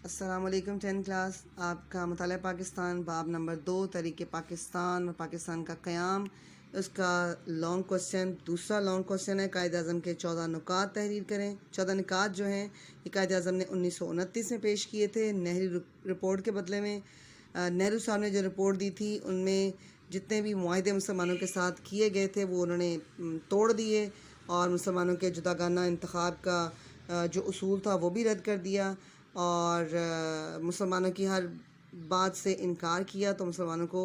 السلام علیکم 10 کلاس. آپ کا مطالعہ پاکستان باب نمبر 2 تحریک پاکستان اور پاکستان کا قیام، اس کا لانگ کوسچن دوسرا لانگ کوسچن ہے. قائد اعظم کے 14 نکات تحریر کریں. 14 نکات جو ہیں یہ قائد اعظم نے 1929 میں پیش کیے تھے نہری رپورٹ کے بدلے میں. نہرو صاحب نے جو رپورٹ دی تھی ان میں جتنے بھی معاہدے مسلمانوں کے ساتھ کیے گئے تھے وہ انہوں نے توڑ دیے، اور مسلمانوں کے جداگانہ انتخاب کا جو اصول تھا وہ بھی رد کر دیا، اور مسلمانوں کی ہر بات سے انکار کیا. تو مسلمانوں کو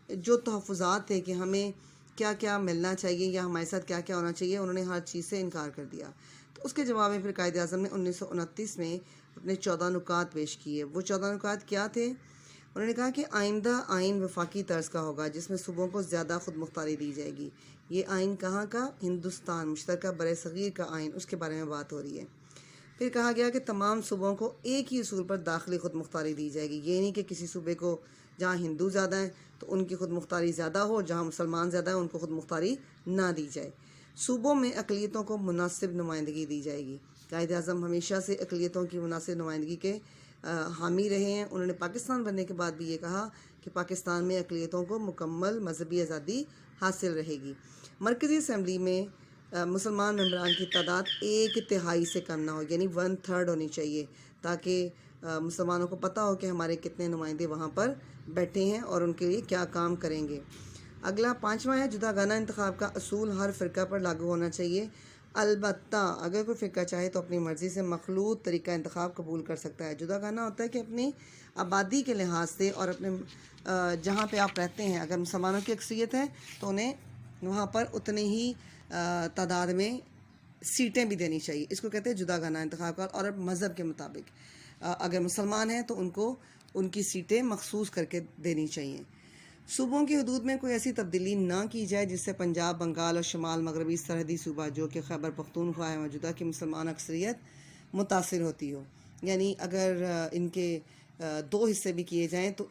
جو تحفظات تھے کہ ہمیں کیا کیا ملنا چاہیے یا ہمارے ساتھ کیا کیا ہونا چاہیے، انہوں نے ہر چیز سے انکار کر دیا. تو اس کے جواب میں پھر قائد اعظم نے 1929 میں اپنے 14 نکات پیش کیے. وہ 14 نکات کیا تھے؟ انہوں نے کہا کہ آئندہ آئین وفاقی طرز کا ہوگا جس میں صوبوں کو زیادہ خود مختاری دی جائے گی. یہ آئین کہاں کا؟ ہندوستان مشترکہ بر صغیر کا آئین، اس کے بارے میں بات ہو رہی ہے. پھر کہا گیا کہ تمام صوبوں کو ایک ہی اصول پر داخلی خود مختاری دی جائے گی. یہ نہیں کہ کسی صوبے کو جہاں ہندو زیادہ ہیں تو ان کی خود مختاری زیادہ ہو، جہاں مسلمان زیادہ ہیں ان کو خود مختاری نہ دی جائے. صوبوں میں اقلیتوں کو مناسب نمائندگی دی جائے گی. قائد اعظم ہمیشہ سے اقلیتوں کی مناسب نمائندگی کے حامی رہے ہیں. انہوں نے پاکستان بننے کے بعد بھی یہ کہا کہ پاکستان میں اقلیتوں کو مکمل مذہبی آزادی حاصل رہے گی. مرکزی اسمبلی میں مسلمان ممبران کی تعداد 1/3 سے کم نہ ہو، یعنی 1/3 ہونی چاہیے، تاکہ مسلمانوں کو پتہ ہو کہ ہمارے کتنے نمائندے وہاں پر بیٹھے ہیں اور ان کے لیے کیا کام کریں گے. اگلا 5واں ہے جداگانہ انتخاب کا اصول ہر فرقہ پر لاگو ہونا چاہیے. البتہ اگر کوئی فرقہ چاہے تو اپنی مرضی سے مخلوط طریقہ انتخاب قبول کر سکتا ہے. جداگانہ ہوتا ہے کہ اپنی آبادی کے لحاظ سے اور اپنے جہاں پہ آپ رہتے ہیں اگر مسلمانوں کی اکثریت ہے تو انہیں وہاں پر اتنے ہی تعداد میں سیٹیں بھی دینی چاہیے. اس کو کہتے ہیں جداگانہ انتخاب کا. اور اب مذہب کے مطابق اگر مسلمان ہیں تو ان کو ان کی سیٹیں مخصوص کر کے دینی چاہیے. صوبوں کی حدود میں کوئی ایسی تبدیلی نہ کی جائے جس سے پنجاب، بنگال اور شمال مغربی سرحدی صوبہ جو کہ خیبر پختونخوا ہے موجودہ کی مسلمان اکثریت متاثر ہوتی ہو. یعنی اگر ان کے 2 حصے بھی کیے جائیں تو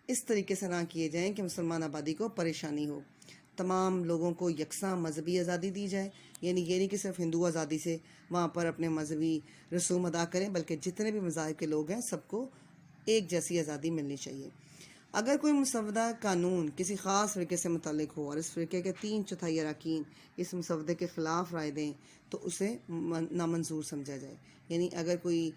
اس طریقے سے نہ کیے جائیں کہ مسلمان آبادی کو پریشانی ہو. تمام لوگوں کو یکساں مذہبی آزادی دی جائے، یعنی یہ نہیں کہ صرف ہندو آزادی سے وہاں پر اپنے مذہبی رسوم ادا کریں، بلکہ جتنے بھی مذاہب کے لوگ ہیں سب کو ایک جیسی آزادی ملنی چاہیے. اگر کوئی مسودہ قانون کسی خاص فرقے سے متعلق ہو اور اس فرقے کے 3/4 اراکین اس مسودے کے خلاف رائے دیں تو اسے نامنظور سمجھا جائے. یعنی اگر کوئی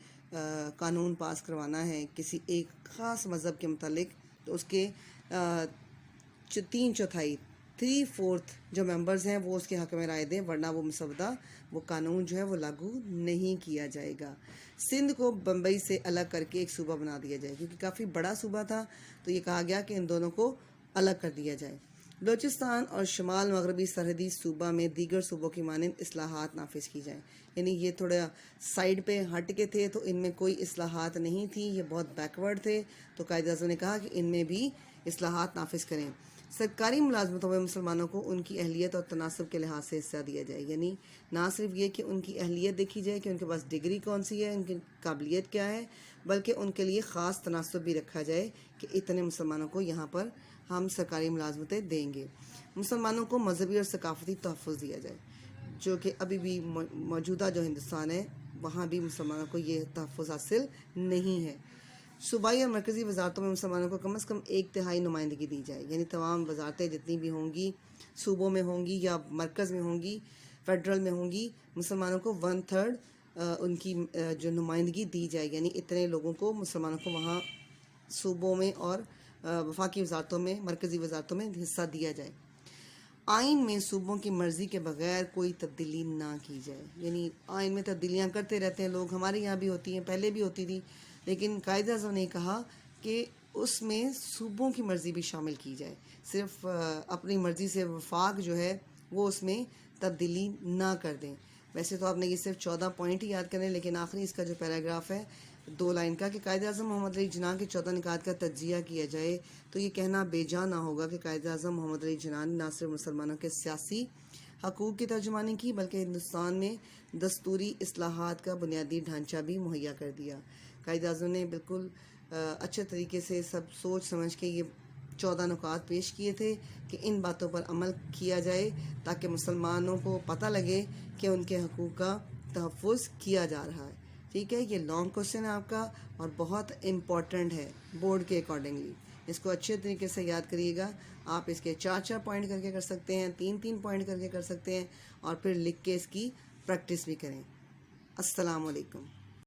قانون پاس کروانا ہے کسی ایک خاص مذہب کے متعلق تو اس کے 3/4 جو ممبرز ہیں وہ اس کے حق میں رائے دیں، ورنہ وہ مسودہ وہ قانون جو ہے وہ لاگو نہیں کیا جائے گا. سندھ کو بمبئی سے الگ کر کے ایک صوبہ بنا دیا جائے کیونکہ کافی بڑا صوبہ تھا، تو یہ کہا گیا کہ ان دونوں کو الگ کر دیا جائے. بلوچستان اور شمال مغربی سرحدی صوبہ میں دیگر صوبوں کی مانند اصلاحات نافذ کی جائیں. یعنی یہ تھوڑا سائیڈ پہ ہٹ کے تھے تو ان میں کوئی اصلاحات نہیں تھی، یہ بہت بیکورڈ تھے، تو قائد اعظم نے کہا کہ ان میں بھی اصلاحات نافذ کریں. سرکاری ملازمتوں میں مسلمانوں کو ان کی اہلیت اور تناسب کے لحاظ سے حصہ دیا جائے. یعنی نہ صرف یہ کہ ان کی اہلیت دیکھی جائے کہ ان کے پاس ڈگری کون سی ہے، ان کی قابلیت کیا ہے، بلکہ ان کے لیے خاص تناسب بھی رکھا جائے کہ اتنے مسلمانوں کو یہاں پر ہم سرکاری ملازمتیں دیں گے. مسلمانوں کو مذہبی اور ثقافتی تحفظ دیا جائے، جو کہ ابھی بھی موجودہ جو ہندوستان ہے وہاں بھی مسلمانوں کو یہ تحفظ حاصل نہیں ہے. صوبائی اور مرکزی وزارتوں میں مسلمانوں کو کم از کم 1/3 نمائندگی دی جائے. یعنی تمام وزارتیں جتنی بھی ہوں گی صوبوں میں ہوں گی یا مرکز میں ہوں گی، فیڈرل میں ہوں گی، مسلمانوں کو 1/3 ان کی جو نمائندگی دی جائے. یعنی اتنے لوگوں کو مسلمانوں کو وہاں صوبوں میں اور وفاقی وزارتوں میں، مرکزی وزارتوں میں حصہ دیا جائے. آئین میں صوبوں کی مرضی کے بغیر کوئی تبدیلی نہ کی جائے. یعنی آئین میں تبدیلیاں کرتے رہتے ہیں لوگ، ہمارے یہاں بھی ہوتی ہیں، پہلے بھی ہوتی تھی، لیکن قائد اعظم نے کہا کہ اس میں صوبوں کی مرضی بھی شامل کی جائے. صرف اپنی مرضی سے وفاق جو ہے وہ اس میں تبدیلی نہ کر دیں. ویسے تو آپ نے یہ صرف 14 پوائنٹ ہی یاد کرنے، لیکن آخری اس کا جو پیراگراف ہے 2 لائن کا کہ قائد اعظم محمد علی جناح کے 14 نکات کا تجزیہ کیا جائے، تو یہ کہنا بے جا نہ ہوگا کہ قائد اعظم محمد علی جناح نے نہ صرف مسلمانوں کے سیاسی حقوق کی ترجمانی کی بلکہ ہندوستان میں دستوری اصلاحات کا بنیادی ڈھانچہ بھی مہیا کر دیا. قائد اعظم نے بالکل اچھے طریقے سے سب سوچ سمجھ کے یہ 14 نکات پیش کیے تھے کہ ان باتوں پر عمل کیا جائے تاکہ مسلمانوں کو پتہ لگے کہ ان کے حقوق کا تحفظ کیا جا رہا ہے. ٹھیک ہے، یہ لانگ کوشچن ہے آپ کا اور بہت امپورٹنٹ ہے بورڈ کے اکارڈنگلی. اس کو اچھے طریقے سے یاد کریے گا. آپ اس کے 4 پوائنٹ کر کے کر سکتے ہیں، 3 پوائنٹ کر کے کر سکتے ہیں، اور پھر لکھ کے اس کی پریکٹس بھی کریں. السلام علیکم.